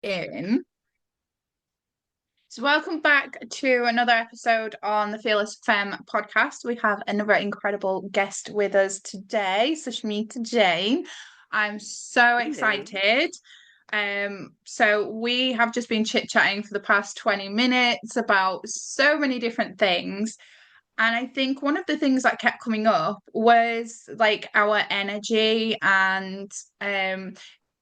in. So, welcome back to another episode on the Fearless Femme Podcast. We have another incredible guest with us today, Sushmita Jane. I'm so Hello. excited. So we have just been chit-chatting for the past 20 minutes about so many different things. And I think one of the things that kept coming up was like our energy and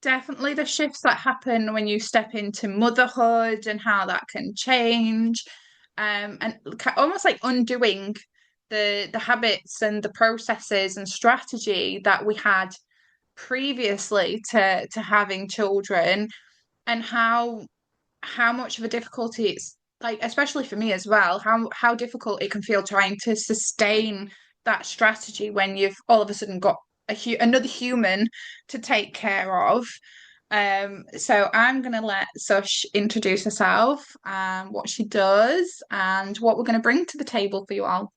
definitely the shifts that happen when you step into motherhood and how that can change. And almost like undoing the habits and the processes and strategy that we had previously to having children and how much of a difficulty it's like, especially for me as well, how difficult it can feel trying to sustain that strategy when you've all of a sudden got another human to take care of. So I'm gonna let Sush introduce herself and what she does and what we're gonna bring to the table for you all.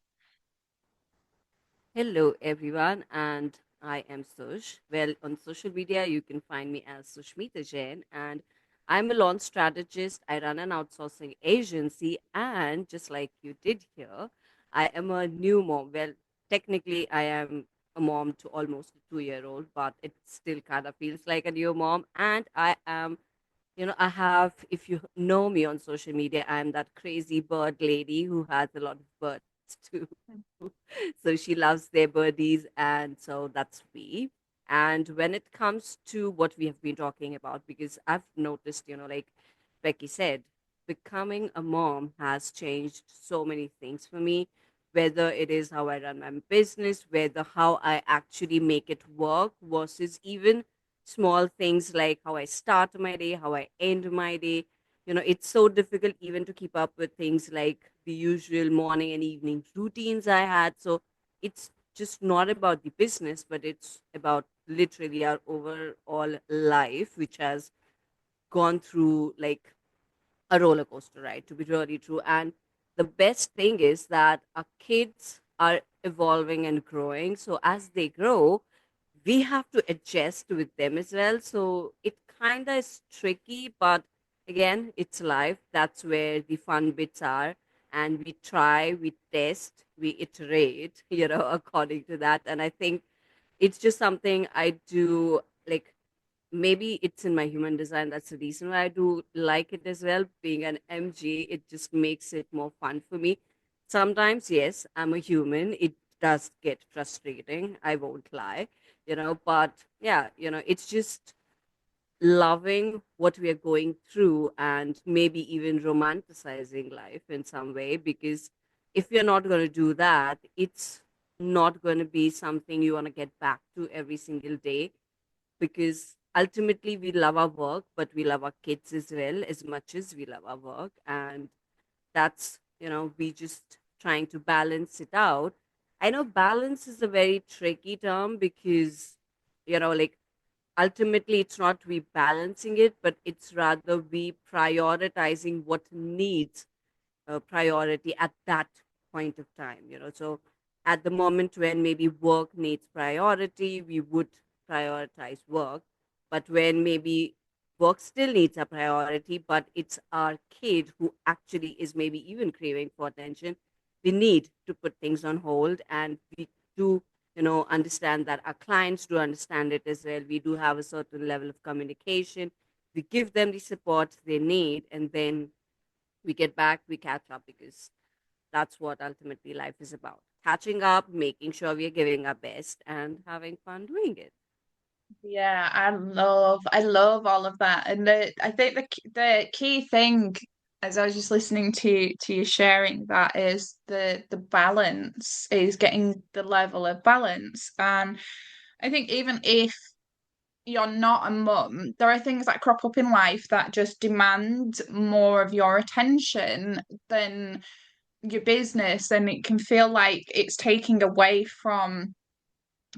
Hello, everyone, and I am Sush. Well, on social media, you can find me as Sushmita Jane, and I'm a launch strategist. I run an outsourcing agency, and just like you did here, I am a new mom. Well, technically, I am a mom to almost a 2 year old, but it still kind of feels like a new mom. And I am, I have, if you know me on social media, I'm that crazy bird lady who has a lot of birds too. So she loves their birdies, and so that's me. And when it comes to what we have been talking about, because I've noticed, like Becky said, becoming a mom has changed so many things for me, whether it is how I run my business, whether how I actually make it work, versus even small things like how I start my day, how I end my day. It's so difficult even to keep up with things like the usual morning and evening routines I had. So it's just not about the business, but it's about literally our overall life, which has gone through like a roller coaster ride, to be really true. And the best thing is that our kids are evolving and growing. So as they grow, we have to adjust with them as well. So it kind of is tricky, but again, it's life. That's where the fun bits are. And we try, we test, we iterate, according to that. And I think it's just something I do, like, maybe it's in my human design. That's the reason why I do like it as well. Being an MG, it just makes it more fun for me. Sometimes, yes, I'm a human. It does get frustrating. I won't lie, but yeah, it's just loving what we are going through and maybe even romanticizing life in some way, because if you're not going to do that, it's not going to be something you want to get back to every single day, because ultimately we love our work, but we love our kids as well as much as we love our work. And that's, we just trying to balance it out. I know balance is a very tricky term because, like, ultimately it's not we balancing it, but it's rather we prioritizing what needs priority at that point of time. So at the moment when maybe work needs priority, we would prioritize work. But when maybe work still needs a priority, but it's our kid who actually is maybe even craving for attention, we need to put things on hold. And we do, understand that our clients do understand it as well. We do have a certain level of communication. We give them the support they need, and then we get back, we catch up, because that's what ultimately life is about. Catching up, making sure we are giving our best, and having fun doing it. Yeah, I love all of that, and I think the key thing, as I was just listening to you sharing that, is the balance is getting the level of balance, and I think even if you're not a mum, there are things that crop up in life that just demand more of your attention than your business, and it can feel like it's taking away from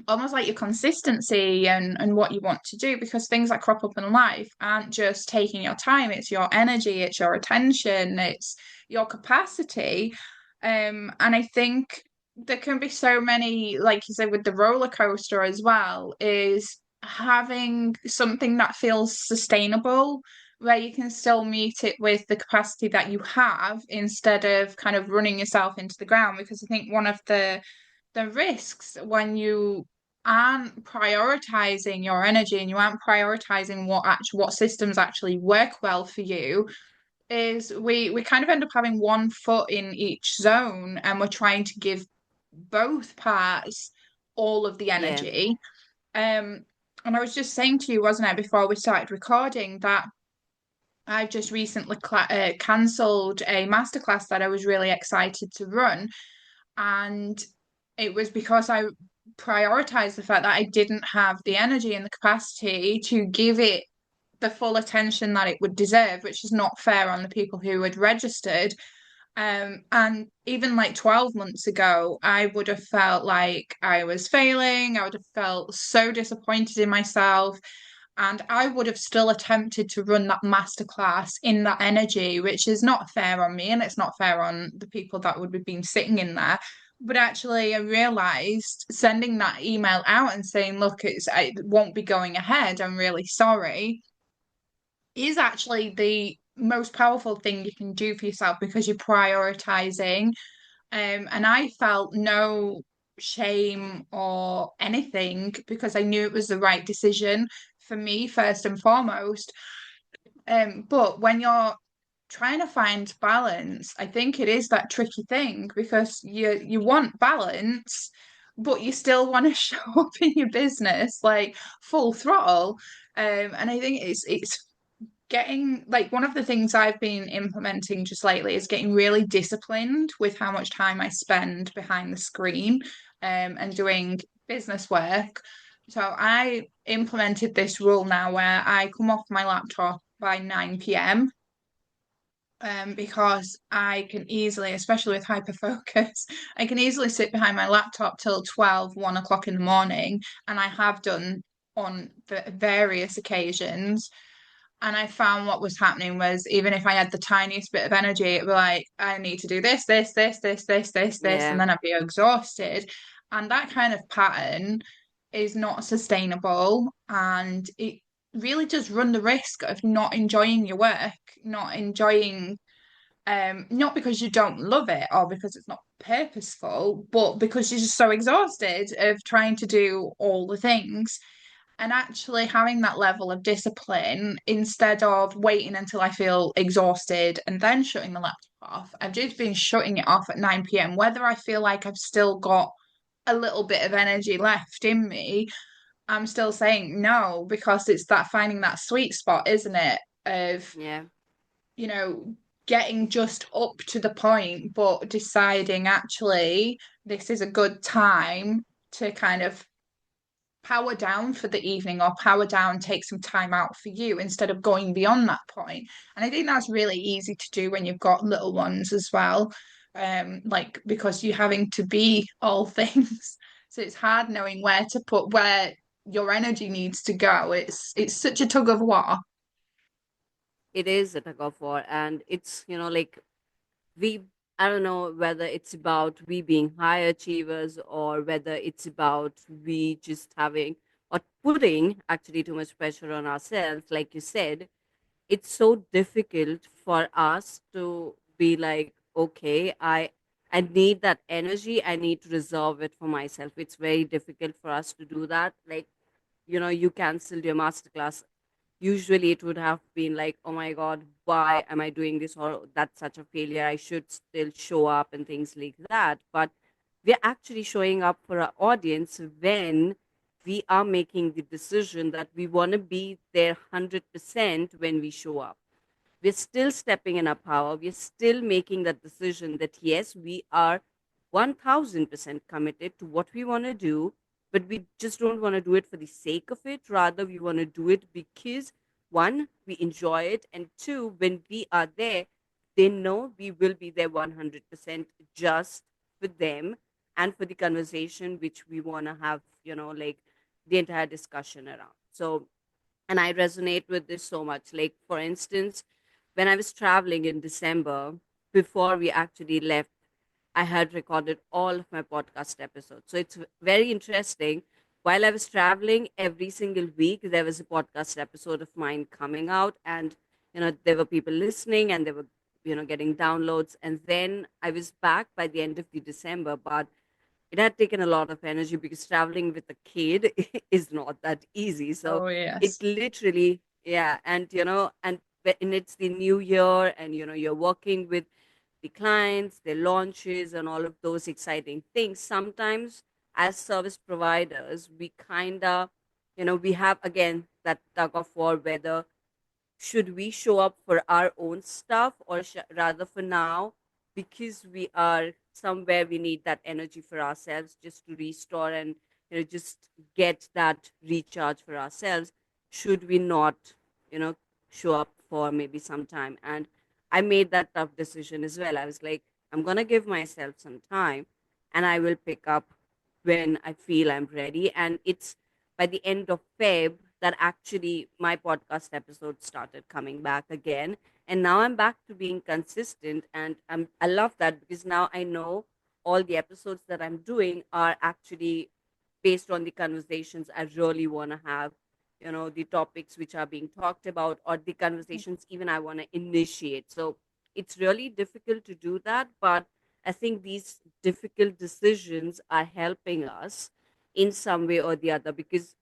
almost like your consistency and what you want to do, because things that crop up in life aren't just taking your time, it's your energy, it's your attention, it's your capacity. And I think there can be so many, like you said, with the roller coaster as well, is having something that feels sustainable where you can still meet it with the capacity that you have instead of kind of running yourself into the ground. Because I think one of the risks when you aren't prioritizing your energy and you aren't prioritizing what systems actually work well for you is we kind of end up having one foot in each zone, and we're trying to give both parts all of the Yeah. energy. And I was just saying to you, wasn't I, before we started recording, that I've just recently cancelled a masterclass that I was really excited to run. And it was because I prioritized the fact that I didn't have the energy and the capacity to give it the full attention that it would deserve, which is not fair on the people who had registered. And even like 12 months ago, I would have felt like I was failing. I would have felt so disappointed in myself. And I would have still attempted to run that masterclass in that energy, which is not fair on me and it's not fair on the people that would have been sitting in there. But actually, I realized sending that email out and saying, look, it won't be going ahead. I'm really sorry, is actually the most powerful thing you can do for yourself because you're prioritizing. And I felt no shame or anything because I knew it was the right decision for me first and foremost. But when you're trying to find balance, I think it is that tricky thing because you want balance, but you still want to show up in your business like full throttle. And I think it's getting like one of the things I've been implementing just lately is getting really disciplined with how much time I spend behind the screen and doing business work. So I implemented this rule now where I come off my laptop by 9 p.m. Because I can easily, especially with hyper focus, I can easily sit behind my laptop till 12, 1 o'clock in the morning, and I have done on various occasions. And I found what was happening was even if I had the tiniest bit of energy, it would be like, I need to do this, and Yeah. then I'd be exhausted. And that kind of pattern is not sustainable. And it really does run the risk of not enjoying your work, not enjoying, not because you don't love it or because it's not purposeful, but because you're just so exhausted of trying to do all the things and actually having that level of discipline instead of waiting until I feel exhausted and then shutting the laptop off. I've just been shutting it off at 9 p.m. Whether I feel like I've still got a little bit of energy left in me, I'm still saying no because it's that finding that sweet spot, isn't it? Of, Yeah. you know, getting just up to the point, but deciding actually this is a good time to kind of power down for the evening or power down, take some time out for you instead of going beyond that point. And I think that's really easy to do when you've got little ones as well. Like because you're having to be all things. So it's hard knowing where your energy needs to go. It's such a tug of war. It is a tug of war, and it's, like, we, I don't know whether it's about we being high achievers or whether it's about we just having or putting actually too much pressure on ourselves. Like you said, it's so difficult for us to be like, okay, I need that energy, I need to reserve it for myself. It's very difficult for us to do that. Like, you canceled your masterclass. Usually it would have been like, oh my god, why am I doing this, or that's such a failure, I should still show up and things like that. But we're actually showing up for our audience when we are making the decision that we want to be there 100% when we show up. We're still stepping in our power. We're still making that decision that yes, we are 1000% committed to what we want to do, but we just don't want to do it for the sake of it. Rather, we want to do it because one, we enjoy it, and two, when we are there, they know we will be there 100% just for them and for the conversation which we want to have, like the entire discussion around. So, and I resonate with this so much. Like, for instance, when I was traveling in December, before we actually left, I had recorded all of my podcast episodes. So it's very interesting. While I was traveling, every single week there was a podcast episode of mine coming out. And, there were people listening and they were, getting downloads. And then I was back by the end of the December, but it had taken a lot of energy because traveling with a kid is not that easy. So Oh, it yes. literally, yeah. And, and it's the new year, and, you're working with the clients, their launches, and all of those exciting things. Sometimes, as service providers, we kind of, we have again that tug of war whether should we show up for our own stuff, or rather for now, because we are somewhere we need that energy for ourselves just to restore and just get that recharge for ourselves, should we not you know show up for maybe some time? And I made that tough decision as well. I was like, I'm going to give myself some time, and I will pick up when I feel I'm ready. And it's by the end of Feb that actually my podcast episodes started coming back again. And now I'm back to being consistent. And I love that because now I know all the episodes that I'm doing are actually based on the conversations I really want to have, the topics which are being talked about, or the conversations even I want to initiate. So it's really difficult to do that. But I think these difficult decisions are helping us in some way or the other, because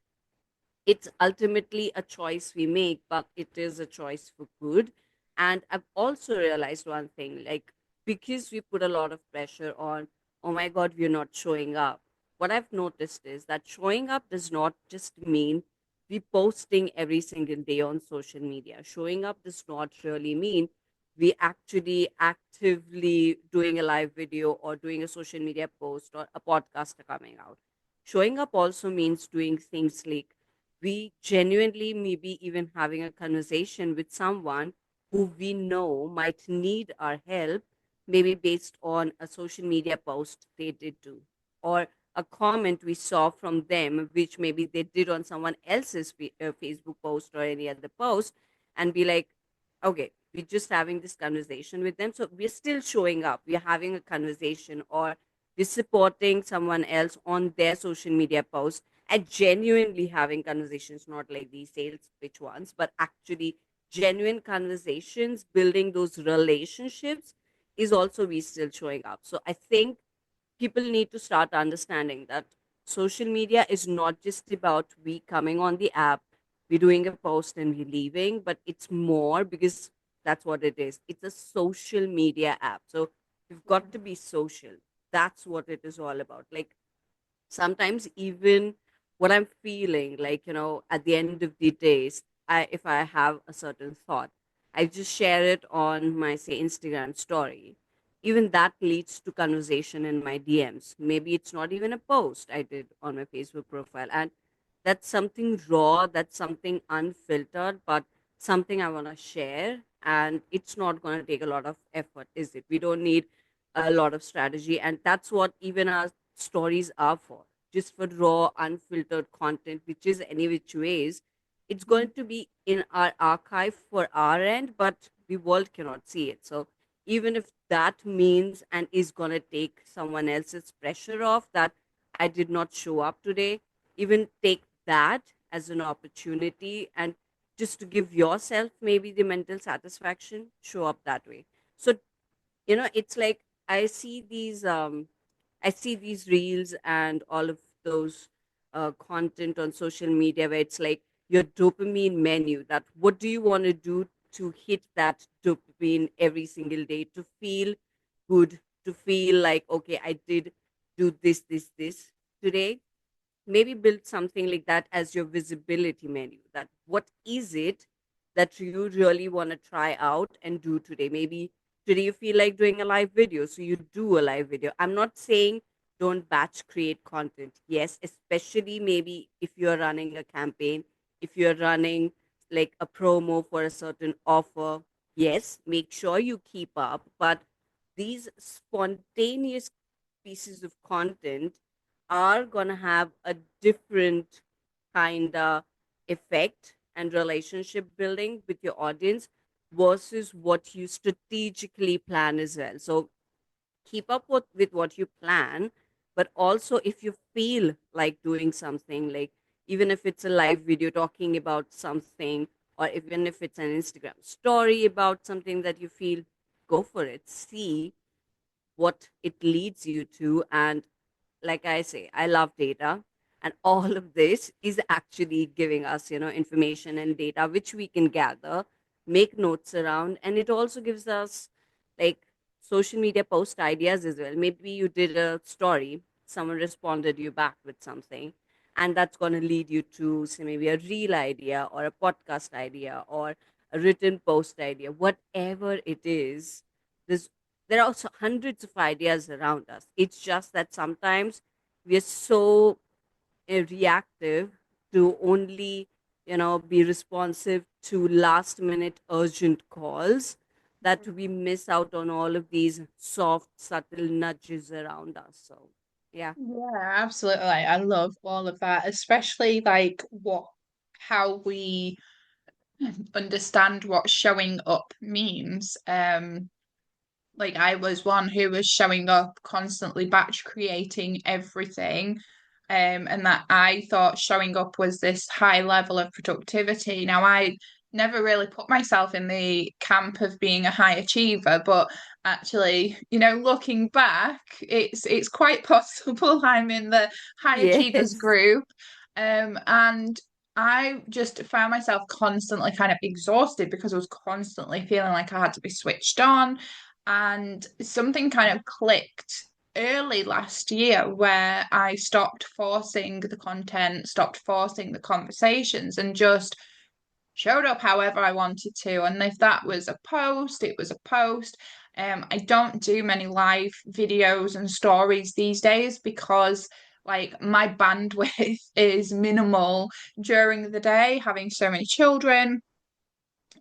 it's ultimately a choice we make, but it is a choice for good. And I've also realized one thing, like, because we put a lot of pressure on, oh my God, we're not showing up. What I've noticed is that showing up does not just mean we posting every single day on social media. Showing up does not really mean we actually actively doing a live video or doing a social media post or a podcast coming out. Showing up also means doing things like we genuinely maybe even having a conversation with someone who we know might need our help, maybe based on a social media post they did do, or a comment we saw from them which maybe they did on someone else's Facebook post or any other post, and be like, okay, we're just having this conversation with them, so we're still showing up, we're having a conversation, or we're supporting someone else on their social media post and genuinely having conversations, not like these sales pitch ones, but actually genuine conversations, building those relationships is also we still showing up. So I think people need to start understanding that social media is not just about we coming on the app, we doing a post and we leaving, but it's more, because that's what it is. It's a social media app. So you've got to be social. That's what it is all about. Like, sometimes even what I'm feeling, like, at the end of the days, if I have a certain thought, I just share it on my, say, Instagram story. Even that leads to conversation in my DMs. Maybe it's not even a post I did on my Facebook profile, and that's something raw, that's something unfiltered, but something I want to share. And it's not going to take a lot of effort, is it? We don't need a lot of strategy, and that's what even our stories are for, just for raw unfiltered content, which is any which ways it's going to be in our archive for our end, but the world cannot see it. So even if that means and is going to take someone else's pressure off, that I did not show up today, even take that as an opportunity, and just to give yourself maybe the mental satisfaction, show up that way. So it's like I see these reels and all of those content on social media where it's like your dopamine menu, that what do you want to do to hit that dopamine every single day, to feel good, to feel like, okay, I did do this today. Maybe build something like that as your visibility menu, that what is it that you really want to try out and do today. Maybe today you feel like doing a live video, so you do a live video. I'm not saying don't batch create content, yes, especially maybe if you're running a campaign, if you're running like a promo for a certain offer, yes, make sure you keep up. But these spontaneous pieces of content are going to have a different kind of effect and relationship building with your audience versus what you strategically plan as well. So keep up with what you plan, but also if you feel like doing something, like even if it's a live video talking about something, or even if it's an Instagram story about something that you feel, go for it. See what it leads you to. And like I say, I love data. And all of this is actually giving us, information and data which we can gather, make notes around. And it also gives us like social media post ideas as well. Maybe you did a story, someone responded you back with something, and that's going to lead you to, say, maybe a reel idea or a podcast idea or a written post idea, whatever it is. There's there are also hundreds of ideas around us. It's just that sometimes we are so reactive to only, be responsive to last minute urgent calls that we miss out on all of these soft, subtle nudges around us. So, yeah. Yeah, absolutely. I love all of that, especially like how we understand what showing up means. Like I was one who was showing up constantly batch creating everything. And that I thought showing up was this high level of productivity. Now I never really put myself in the camp of being a high achiever, but actually, looking back, it's quite possible I'm in the high achievers Yes. group. And I just found myself constantly kind of exhausted because I was constantly feeling like I had to be switched on. And something kind of clicked early last year where I stopped forcing the content, stopped forcing the conversations, and just showed up however I wanted to. And if that was a post, it was a post. I don't do many live videos and stories these days because like my bandwidth is minimal during the day, having so many children,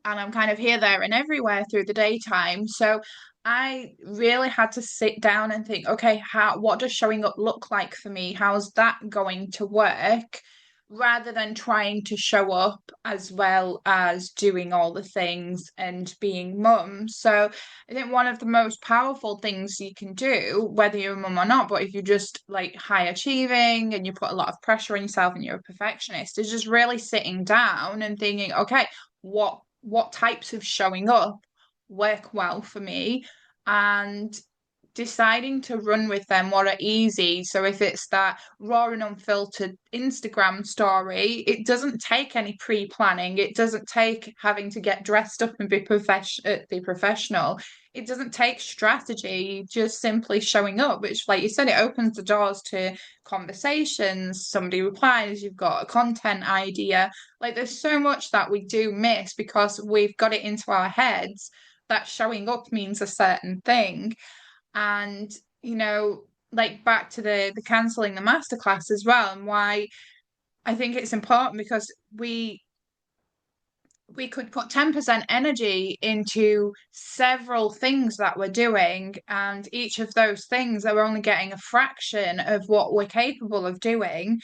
and I'm kind of here, there, and everywhere through the daytime. So I really had to sit down and think, okay, what does showing up look like for me? How's that going to work? Rather than trying to show up as well as doing all the things and being mum. So I think one of the most powerful things you can do, whether you're a mum or not, but if you're just like high achieving and you put a lot of pressure on yourself and you're a perfectionist, is just really sitting down and thinking, okay, what types of showing up work well for me, and deciding to run with them what are easy. So if it's that raw and unfiltered Instagram story, it doesn't take any pre-planning. It doesn't take having to get dressed up and be professional. It doesn't take strategy, just simply showing up, which, like you said, it opens the doors to conversations. Somebody replies, you've got a content idea. Like there's so much that we do miss because we've got it into our heads that showing up means a certain thing. And like back to the cancelling the masterclass as well, and why I think it's important, because we could put 10% energy into several things that we're doing, and each of those things are only getting a fraction of what we're capable of doing.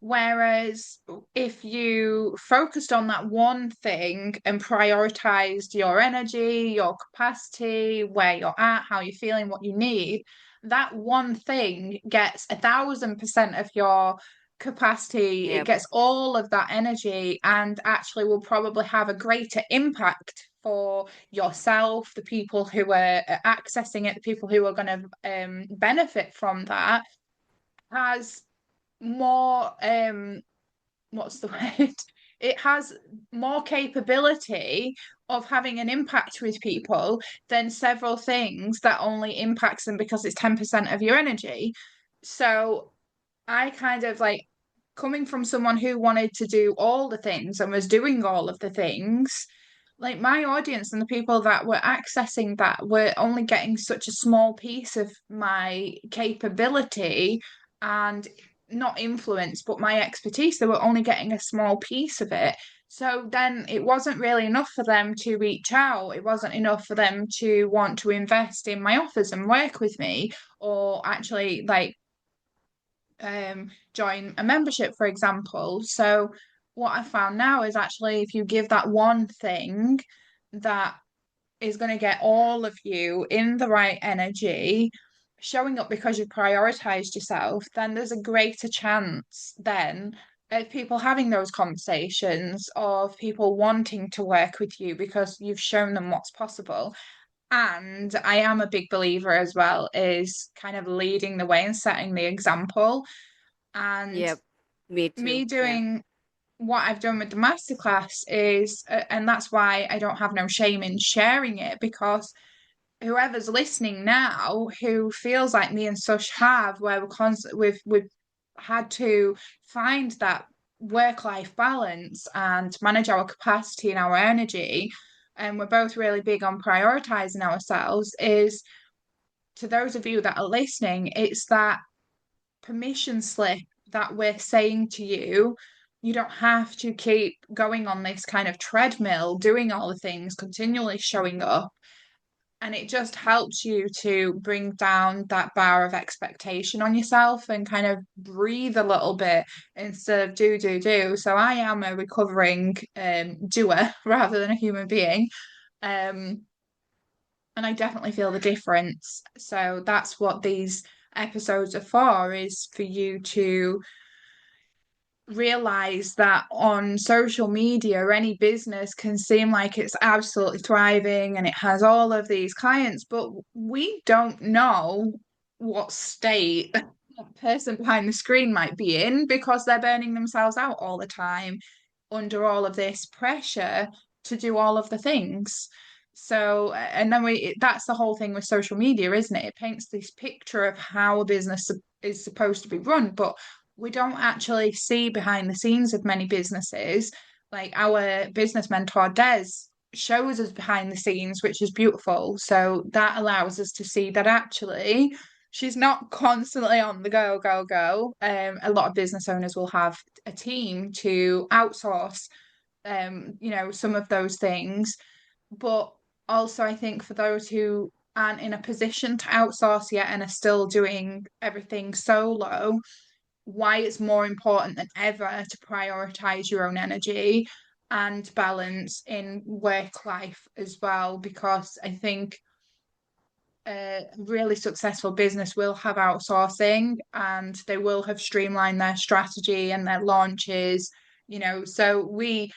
Whereas if you focused on that one thing and prioritized your energy, your capacity, where you're at, how you're feeling, what you need, that one thing gets 1,000% of your capacity. It Yep. gets all of that energy and actually will probably have a greater impact for yourself, the people who are accessing it, the people who are going to benefit from that, has more what's the word? It has more capability of having an impact with people than several things that only impacts them because it's 10% of your energy. So I kind of like, coming from someone who wanted to do all the things and was doing all of the things, like my audience and the people that were accessing that were only getting such a small piece of my capability and not influence, but my expertise. They were only getting a small piece of it. So then it wasn't really enough for them to reach out. It wasn't enough for them to want to invest in my offers and work with me, or actually like join a membership, for example. So what I found now is actually if you give that one thing that is going to get all of you in the right energy, showing up because you've prioritized yourself, then there's a greater chance then of people having those conversations, of people wanting to work with you because you've shown them what's possible. And I am a big believer as well, is kind of leading the way and setting the example. And Yep, me too. me Yeah. doing what I've done with the masterclass is, and that's why I don't have no shame in sharing it, because whoever's listening now who feels like me and Sush have, where we've had to find that work-life balance and manage our capacity and our energy, and we're both really big on prioritizing ourselves, is to those of you that are listening, it's that permission slip that we're saying to you. You don't have to keep going on this kind of treadmill, doing all the things, continually showing up. And it just helps you to bring down that bar of expectation on yourself and kind of breathe a little bit instead of do, do, do. So I am a recovering doer rather than a human being. Um, and I definitely feel the difference. So that's what these episodes are for, is for you to realize that on social media, any business can seem like it's absolutely thriving and it has all of these clients, but we don't know what state the person behind the screen might be in, because they're burning themselves out all the time under all of this pressure to do all of the things. So, and then that's the whole thing with social media, isn't it? It paints this picture of how a business is supposed to be run, but we don't actually see behind the scenes of many businesses. Like our business mentor, Des, shows us behind the scenes, which is beautiful. So that allows us to see that actually she's not constantly on the go, go, go. A lot of business owners will have a team to outsource, some of those things. But also, I think for those who aren't in a position to outsource yet and are still doing everything solo, why it's more important than ever to prioritize your own energy and balance in work life as well. Because I think a really successful business will have outsourcing and they will have streamlined their strategy and their launches, so we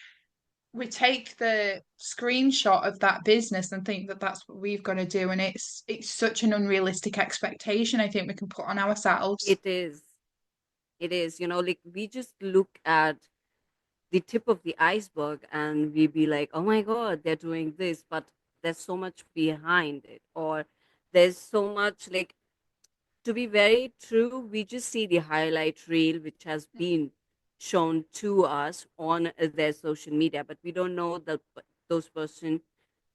take the screenshot of that business and think that that's what we've got to do, and it's such an unrealistic expectation I think we can put on ourselves. It is. It is. Like we just look at the tip of the iceberg and we be like, oh my God, they're doing this, but there's so much behind it. Or there's so much, like, to be very true, we just see the highlight reel, which has been shown to us on their social media, but we don't know those person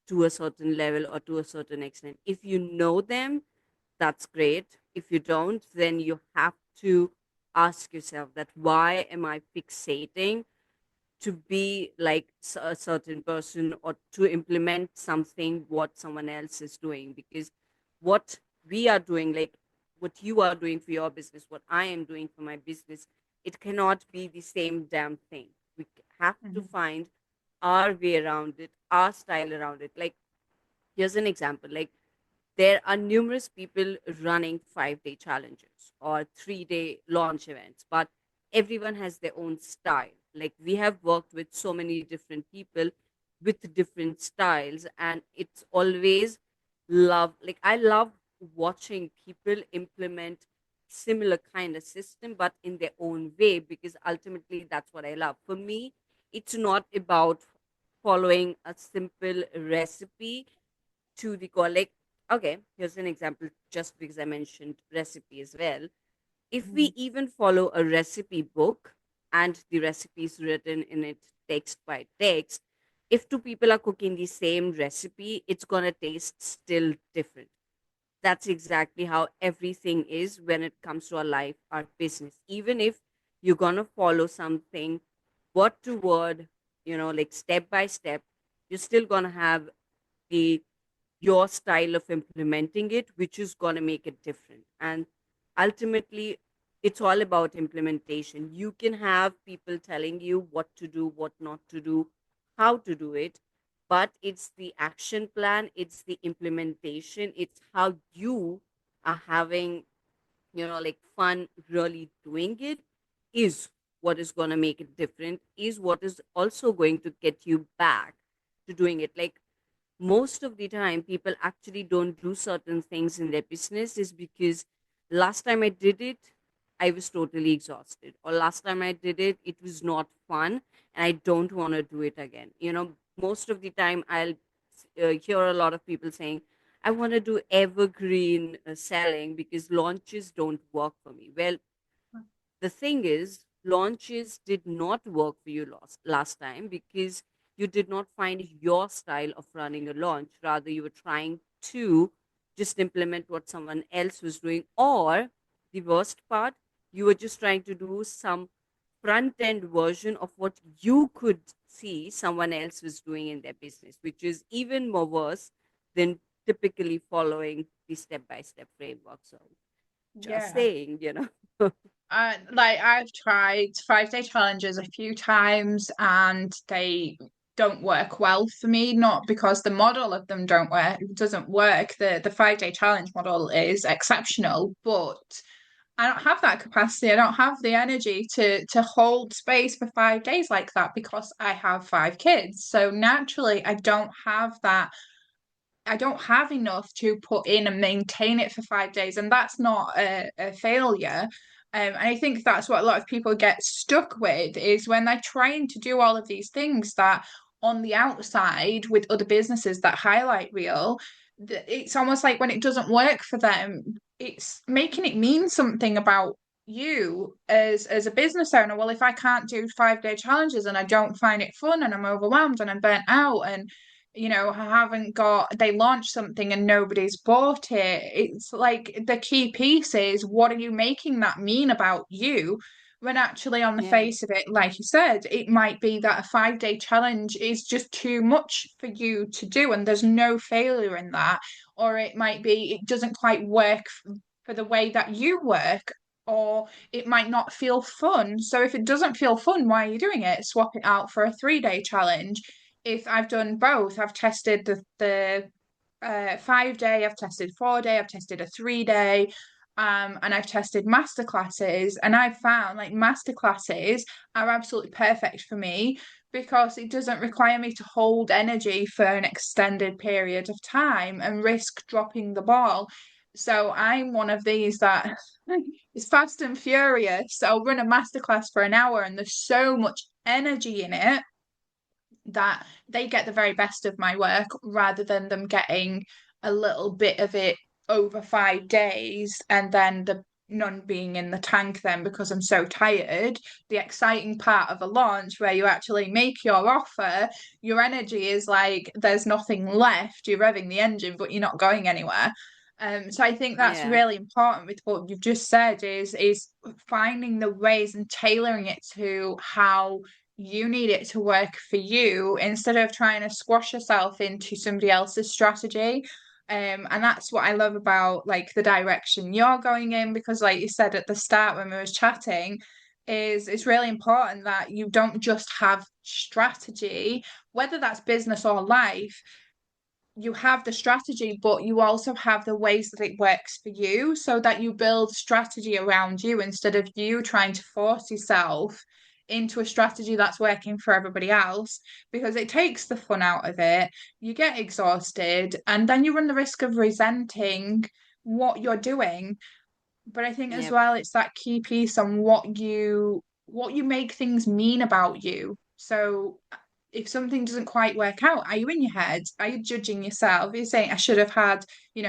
to a certain level or to a certain extent. If you know them, that's great. If you don't, then you have to ask yourself that why am I fixating to be like a certain person or to implement something what someone else is doing? Because what we are doing, like what you are doing for your business, what I am doing for my business, it cannot be the same damn thing. We have to Mhm. find our way around it, our style around it. Like, here's an example. Like, there are numerous people running 5-day challenges or 3-day launch events, but everyone has their own style. Like, we have worked with so many different people with different styles, and it's always like, I love watching people implement similar kind of system but in their own way, because ultimately that's what I love. For me, it's not about following a simple recipe to the core. Like, okay, here's an example, just because I mentioned recipe as well. If we Mhm. even follow a recipe book and the recipe is written in it text by text, if two people are cooking the same recipe, it's gonna taste still different. That's exactly how everything is when it comes to our life, our business. Even if you're gonna follow something word to word, like step by step, you're still gonna have the your style of implementing it, which is going to make it different. And ultimately, it's all about implementation. You can have people telling you what to do, what not to do, how to do it, but it's the action plan, it's the implementation, it's how you are having, like fun really doing it is. what is going to make it different is what is also going to get you back to doing it. Like, most of the time people actually don't do certain things in their business is because last time I did it, I was totally exhausted, or last time I did it, it was not fun, and I don't want to do it again. Most of the time I'll hear a lot of people saying, I want to do evergreen selling because launches don't work for me. Well, the thing is, launches did not work for you last time because you did not find your style of running a launch. Rather, you were trying to just implement what someone else was doing, or the worst part, you were just trying to do some front end version of what you could see someone else was doing in their business, which is even more worse than typically following the step by step framework. So, just Yeah. saying. Like I've tried 5 day challenges a few times and they don't work well for me, not because the model of them doesn't work. The 5 day challenge model is exceptional, but I don't have that capacity. I don't have the energy to hold space for 5 days like that because I have 5 kids. So naturally I don't have enough to put in and maintain it for 5 days, and that's not a failure. And I think that's what a lot of people get stuck with is when they're trying to do all of these things that on the outside with other businesses that highlight real, it's almost like when it doesn't work for them, it's making it mean something about you as a business owner. Well, if I can't do 5 day challenges and I don't find it fun and I'm overwhelmed and I'm burnt out and I haven't got, they launched something and nobody's bought it. It's like the key piece is what are you making that mean about you? When actually, on the Yeah. face of it, like you said, it might be that a 5 day challenge is just too much for you to do, and there's no failure in that. Or it might be it doesn't quite work for the way that you work, or it might not feel fun. So if it doesn't feel fun, why are you doing it? Swap it out for a 3 day challenge. If I've done both, I've tested the 5 day, I've tested 4 day, I've tested a 3 day, and I've tested masterclasses, and I've found like masterclasses are absolutely perfect for me because it doesn't require me to hold energy for an extended period of time and risk dropping the ball. So I'm one of these that is fast and furious. I'll run a masterclass for an hour and there's so much energy in it that they get the very best of my work rather than them getting a little bit of it over 5 days and then the none being in the tank then because I'm so tired. The exciting part of a launch where you actually make your offer, your energy is like there's nothing left. You're revving the engine, but you're not going anywhere. So I think that's Yeah. really important with what you've just said is finding the ways and tailoring it to how you need it to work for you instead of trying to squash yourself into somebody else's strategy. And that's what I love about like the direction you're going in, because like you said at the start when we was chatting, is it's really important that you don't just have strategy, whether that's business or life. You have the strategy, but you also have the ways that it works for you so that you build strategy around you instead of you trying to force yourself into a strategy that's working for everybody else because it takes the fun out of it. You get exhausted and then you run the risk of resenting what you're doing. But I think as Yeah. well it's that key piece on what you make things mean about you. So if something doesn't quite work out, are you in your head? Are you judging yourself? Are you saying I should have had,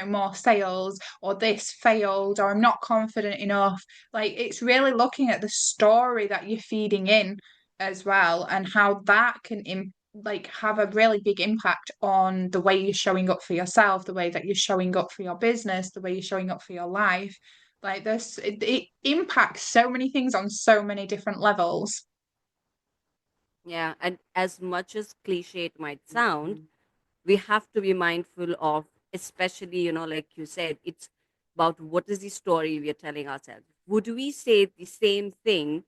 more sales, or this failed, or I'm not confident enough? Like it's really looking at the story that you're feeding in as well and how that can like have a really big impact on the way you're showing up for yourself, the way that you're showing up for your business, the way you're showing up for your life. Like this, it impacts so many things on so many different levels. Yeah. And as much as cliche it might sound, we have to be mindful of, especially, like you said, it's about what is the story we are telling ourselves. Would we say the same thing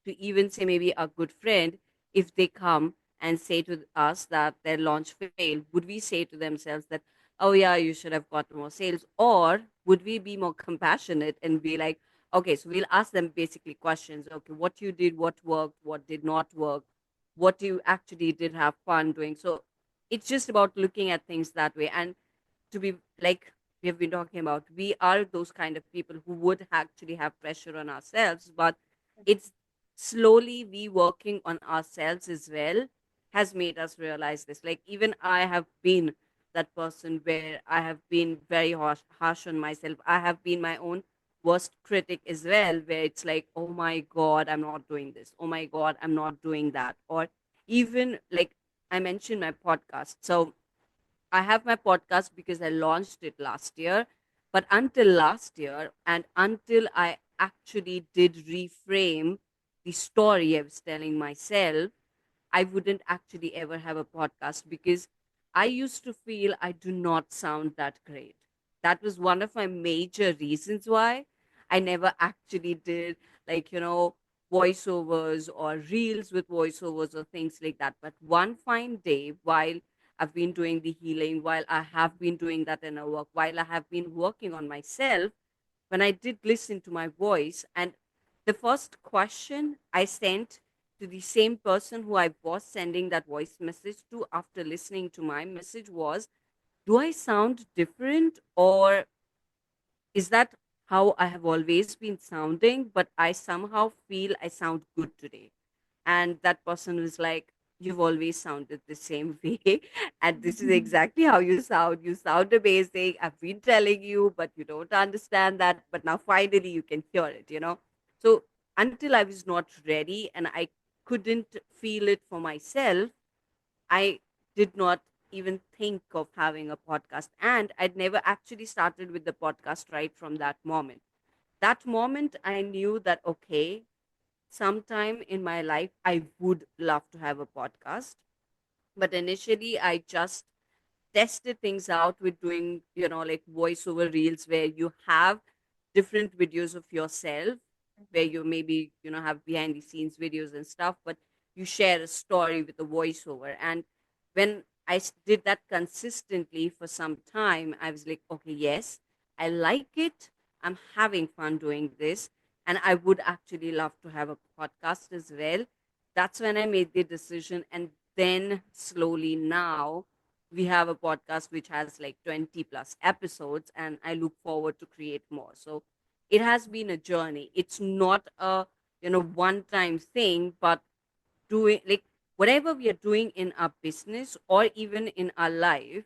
to, even say, maybe a good friend, if they come and say to us that their launch failed? Would we say to themselves that, oh yeah, you should have got more sales? Or would we be more compassionate and be like, Okay, so we'll ask them basically questions. Okay, what you did, what worked, what did not work, what you actually did have fun doing. So it's just about looking at things that way. And to be like we have been talking about, we are those kind of people who would actually have pressure on ourselves, but it's slowly we working on ourselves as well has made us realize this. Like, even I have been that person where I have been very harsh on myself. I have been my own worst critic as well, where it's like, oh my God, I'm not doing this. Oh my God, I'm not doing that. Or even like I mentioned my podcast. So I have my podcast because I launched it last year. But until last year, and until I actually did reframe the story I was telling myself, I wouldn't actually ever have a podcast because I used to feel I do not sound that great. That was one of my major reasons why I never actually did, like, voiceovers or reels with voiceovers or things like that. But one fine day, while I've been doing the healing, while I have been doing that inner work, while I have been working on myself, when I did listen to my voice, and the first question I sent to the same person who I was sending that voice message to after listening to my message was, do I sound different, or is that how I have always been sounding, but I somehow feel I sound good today? And that person was like, you've always sounded the same way. And this is exactly how you sound. You sound amazing. I've been telling you, but you don't understand that. But now finally you can hear it. So until I was not ready and I couldn't feel it for myself, I did not even think of having a podcast. And I'd never actually started with the podcast right from that moment. That moment, I knew that, okay, sometime in my life, I would love to have a podcast. But initially, I just tested things out with doing, like voiceover reels where you have different videos of yourself, where you maybe, have behind the scenes videos and stuff, but you share a story with a voiceover. And when did that consistently for some time, I was like, okay, yes, I like it. I'm having fun doing this. And I would actually love to have a podcast as well. That's when I made the decision. And then slowly now, we have a podcast which has like 20 plus episodes, and I look forward to create more. So it has been a journey. It's not a one time thing, but doing like whatever we are doing in our business or even in our life,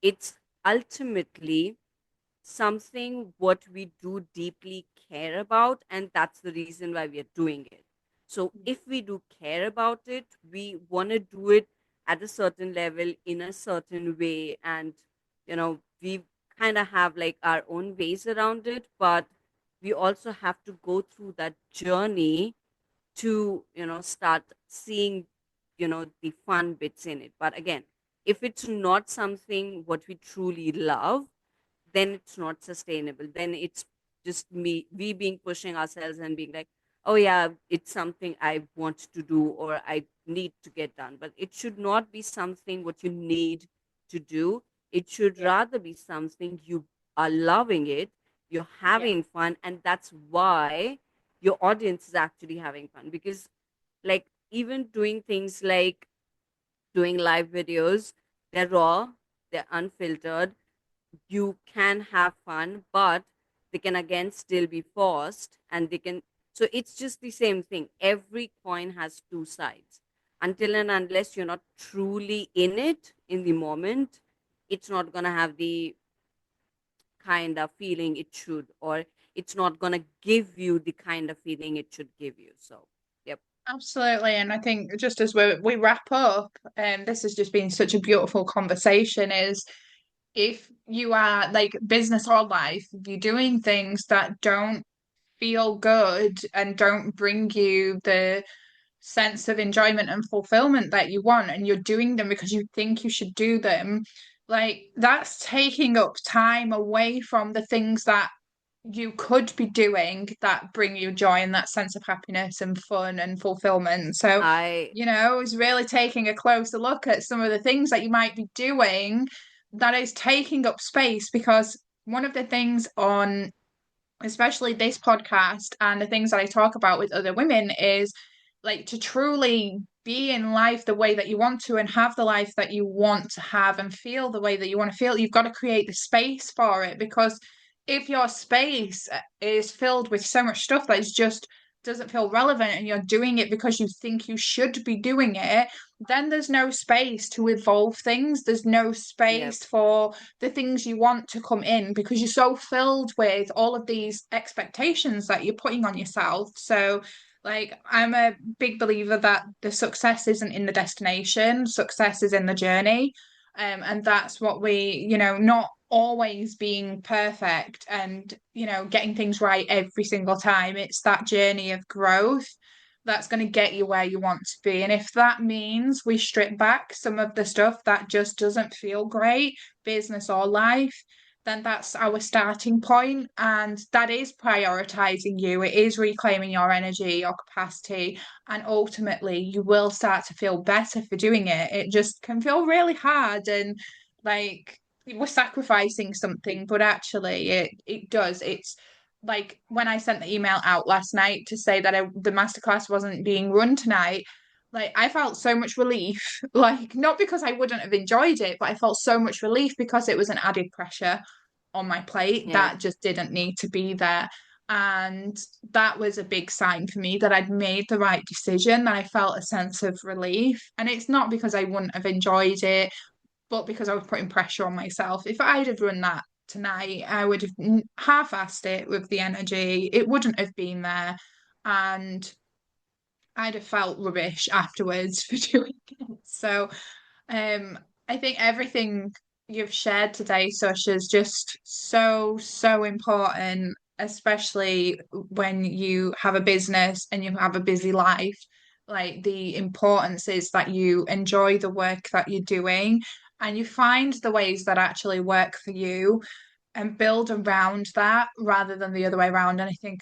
it's ultimately something what we do deeply care about, and that's the reason why we are doing it. So if we do care about it, we want to do it at a certain level in a certain way, and we kind of have like our own ways around it, but we also have to go through that journey to start seeing the fun bits in it. But again, if it's not something what we truly love, then it's not sustainable. Then it's just we being pushing ourselves and being like, oh yeah, it's something I want to do or I need to get done. But it should not be something what you need to do. It should Yeah, rather be something you are loving it, you're yeah, having fun, and that's why your audience is actually having fun. Because like even doing things like doing live videos, they're raw, they're unfiltered, you can have fun, but they can again still be forced, and they can. So it's just the same thing. Every coin has two sides. Until and unless you're not truly in it in the moment, it's not going to have the kind of feeling it should, or it's not going to give you the kind of feeling it should give you. So, yep. absolutely. And I think just as we wrap up, and this has just been such a beautiful conversation, is if you are like business or life, if you're doing things that don't feel good and don't bring you the sense of enjoyment and fulfillment that you want, and you're doing them because you think you should do them, like that's taking up time away from the things that you could be doing that bring you joy and that sense of happiness and fun and fulfillment. So, I it's really taking a closer look at some of the things that you might be doing that is taking up space, because one of the things on especially this podcast and the things that I talk about with other women, is like to truly be in life the way that you want to and have the life that you want to have and feel the way that you want to feel. You've got to create the space for it, because if your space is filled with so much stuff that is just doesn't feel relevant and you're doing it because you think you should be doing it, then there's no space to evolve things. There's no Yeah. space for the things you want to come in because you're so filled with all of these expectations that you're putting on yourself. So, like, I'm a big believer that the success isn't in the destination, success is in the journey. And that's what we, not always being perfect and, getting things right every single time. It's that journey of growth that's going to get you where you want to be. And if that means we strip back some of the stuff that just doesn't feel great, business or life, then that's our starting point. And that is prioritizing you. It is reclaiming your energy, your capacity. And ultimately, you will start to feel better for doing it. It just can feel really hard and like we're sacrificing something, but actually, it does. It's like when I sent the email out last night to say that the masterclass wasn't being run tonight, like I felt so much relief. Like not because I wouldn't have enjoyed it, but I felt so much relief because it was an added pressure on my plate Yeah. that just didn't need to be there. And that was a big sign for me that I'd made the right decision, that I felt a sense of relief. And it's not because I wouldn't have enjoyed it, but because I was putting pressure on myself. If I'd have run that tonight, I would have half-assed it with the energy. It wouldn't have been there, and I'd have felt rubbish afterwards for doing it. So, I think everything you've shared today, Sush, is just so, so important, especially when you have a business and you have a busy life. Like the importance is that you enjoy the work that you're doing and you find the ways that actually work for you and build around that rather than the other way around. And I think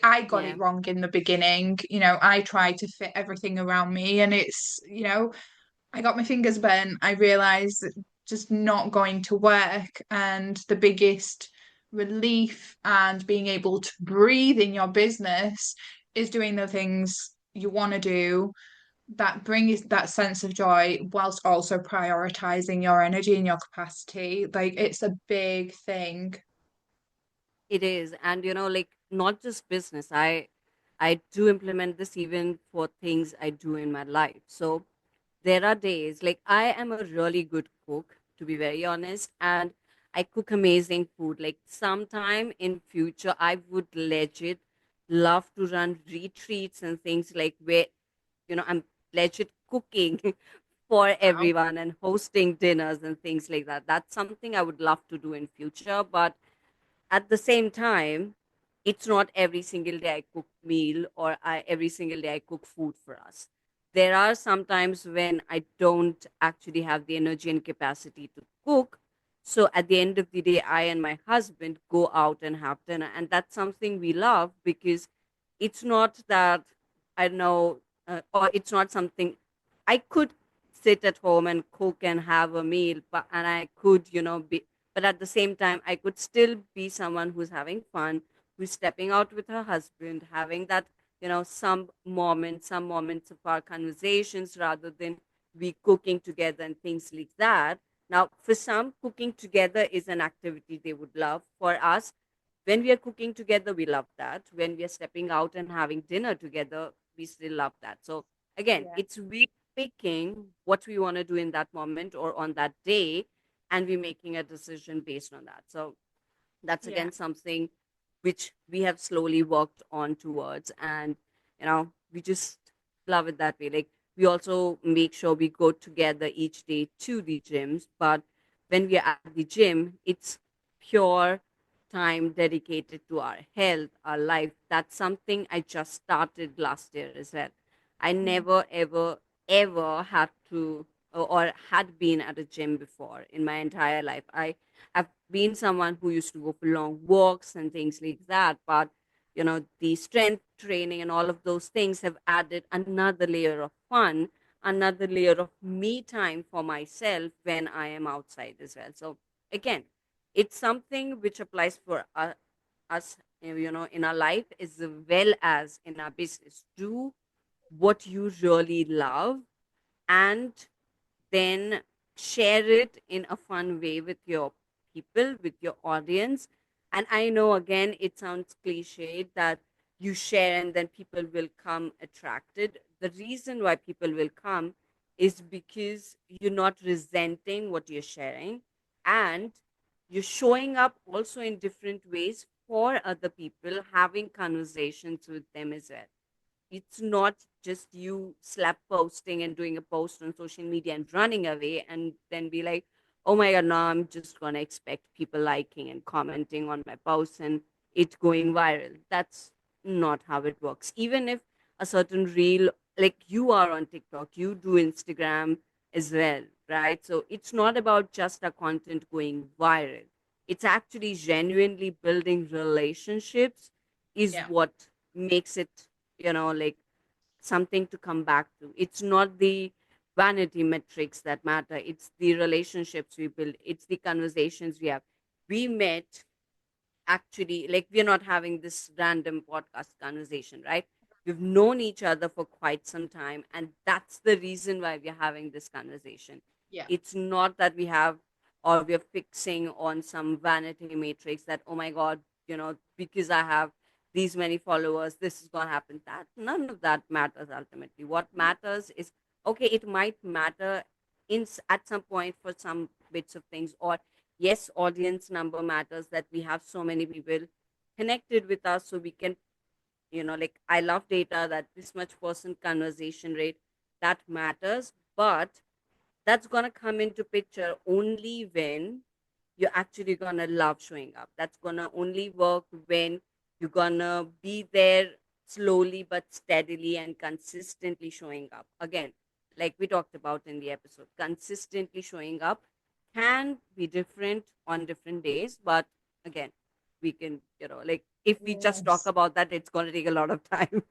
I got Yeah. it wrong in the beginning. I tried to fit everything around me, and I got my fingers burnt. I realized that just not going to work, and the biggest relief and being able to breathe in your business is doing the things you want to do that brings that sense of joy whilst also prioritizing your energy and your capacity. Like it's a big thing. It is. And like not just business. I do implement this even for things I do in my life. So there are days like I am a really good cook, to be very honest, and I cook amazing food. Like sometime in future I would legit love to run retreats and things like where I'm legit cooking for Wow. everyone and hosting dinners and things like that. That's something I would love to do in future, but at the same time, it's not every single day I cook meal or every single day I cook food for us. There are some times when I don't actually have the energy and capacity to cook. So at the end of the day, I and my husband go out and have dinner. And that's something we love because it's not that I know, or it's not something I could sit at home and cook and have a meal, and I could, be, but at the same time I could still be someone who's having fun, who's stepping out with her husband, having that some moments of our conversations rather than we cooking together and things like that. Now for some, cooking together is an activity they would love. For us, when we are cooking together, we love that. When we are stepping out and having dinner together, we still love that. So again, Yeah. it's we picking what we want to do in that moment or on that day, and we making a decision based on that. So that's Yeah. again something which we have slowly worked on towards, and we just love it that way. Like we also make sure we go together each day to the gyms, but when we are at the gym, it's pure time dedicated to our health, our life. That's something I just started last year as well. I Mm. never ever had to or had been at a gym before in my entire life. I've been someone who used to go for long walks and things like that, but the strength training and all of those things have added another layer of fun, another layer of me time for myself when I am outside as well. So again, it's something which applies for us in our life as well as in our business. Do what you really love, and then share it in a fun way with your people, with your audience. And I know, again, it sounds cliched that you share and then people will come attracted. The reason why people will come is because you're not resenting what you're sharing, and you're showing up also in different ways for other people, having conversations with them as well. It's not just you slap posting and doing a post on social media and running away and then be like, oh my god, now I'm just gonna expect people liking and commenting on my posts and it going viral. That's not how it works. Even if a certain reel, like you are on TikTok, you do Instagram as well, right? So it's not about just a content going viral. It's actually genuinely building relationships is Yeah. what makes it, like something to come back to. It's not the vanity metrics that matter, it's the relationships we build, it's the conversations we have. We met, actually, like, we're not having this random podcast conversation, right? We've known each other for quite some time, and that's the reason why we're having this conversation. Yeah. It's not that we have, or we're fixing on some vanity matrix that, oh my god, because I have these many followers, this is going to happen. That none of that matters. Ultimately, what matters is, okay, it might matter at some point for some bits of things, or yes, audience number matters, that we have so many people connected with us, so we can, like, I love data that this much percent conversation rate, that matters. But that's gonna come into picture only when you're actually gonna love showing up. That's gonna only work when you're gonna be there slowly but steadily and consistently showing up. Again, like we talked about in the episode, consistently showing up can be different on different days, but again, we can, like, if we just talk Yes. about that, it's gonna take a lot of time.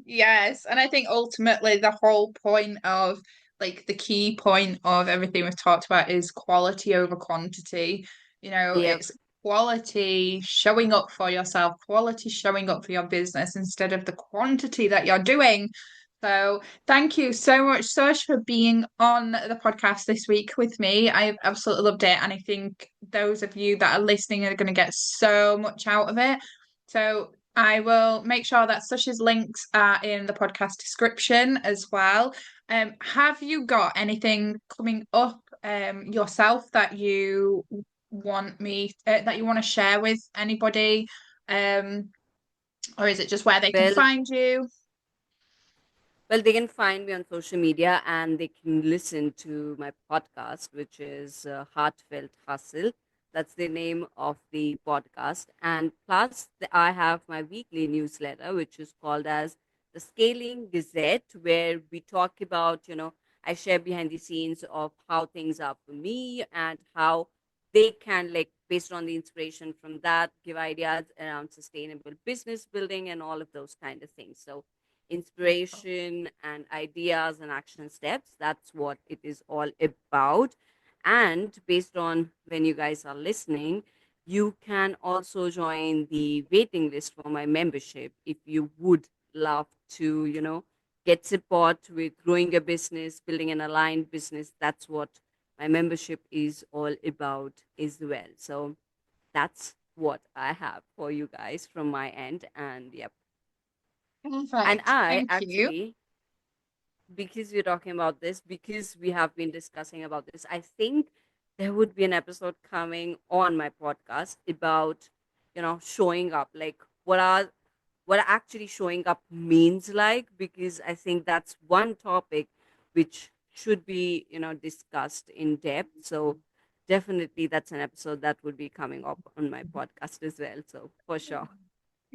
Yes, and I think ultimately the whole point of like the key point of everything we've talked about is quality over quantity. Yep. It's quality showing up for yourself, quality showing up for your business instead of the quantity that you're doing. So thank you so much, Sush, for being on the podcast this week with me. I've absolutely loved it, and I think those of you that are listening are going to get so much out of it. So I will make sure that Sush's links are in the podcast description as well. Have you got anything coming up yourself that you want to share with anybody? Um, or is it just where they can Well, find you? Well, they can find me on social media and they can listen to my podcast, which is Heartfelt Hustle. That's the name of the podcast. And plus, I have my weekly newsletter, which is called as the Scaling Gazette, where we talk about, I share behind the scenes of how things are for me and how they can, like, based on the inspiration from that, give ideas around sustainable business building and all of those kind of things. So, inspiration and ideas and action steps. That's what it is all about. And based on when you guys are listening, you can also join the waiting list for my membership if you would love to, get support with growing a business, building an aligned business. That's what my membership is all about as well. So that's what I have for you guys from my end. And yep. And Perfect. I Thank you. actually, because we're talking about this, because we have been discussing about this, I think there would be an episode coming on my podcast about, showing up, like what actually showing up means, like, because I think that's one topic which should be, discussed in depth. So definitely that's an episode that would be coming up on my podcast as well. So for sure.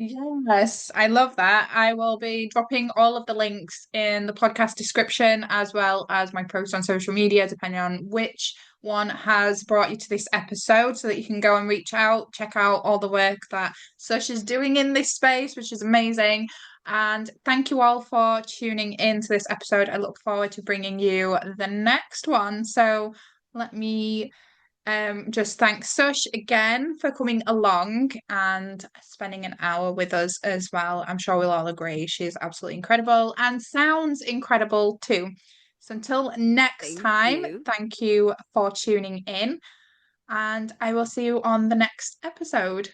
Yes, I love that. I will be dropping all of the links in the podcast description as well as my post on social media, depending on which one has brought you to this episode, so that you can go and reach out, check out all the work that Sush is doing in this space, which is amazing. And thank you all for tuning in to this episode. I look forward to bringing you the next one. So let me Just thanks Sush again for coming along and spending an hour with us as well. I'm sure we'll all agree she's absolutely incredible and sounds incredible too. So until next Thank time, you. thank you for tuning in, and I will see you on the next episode.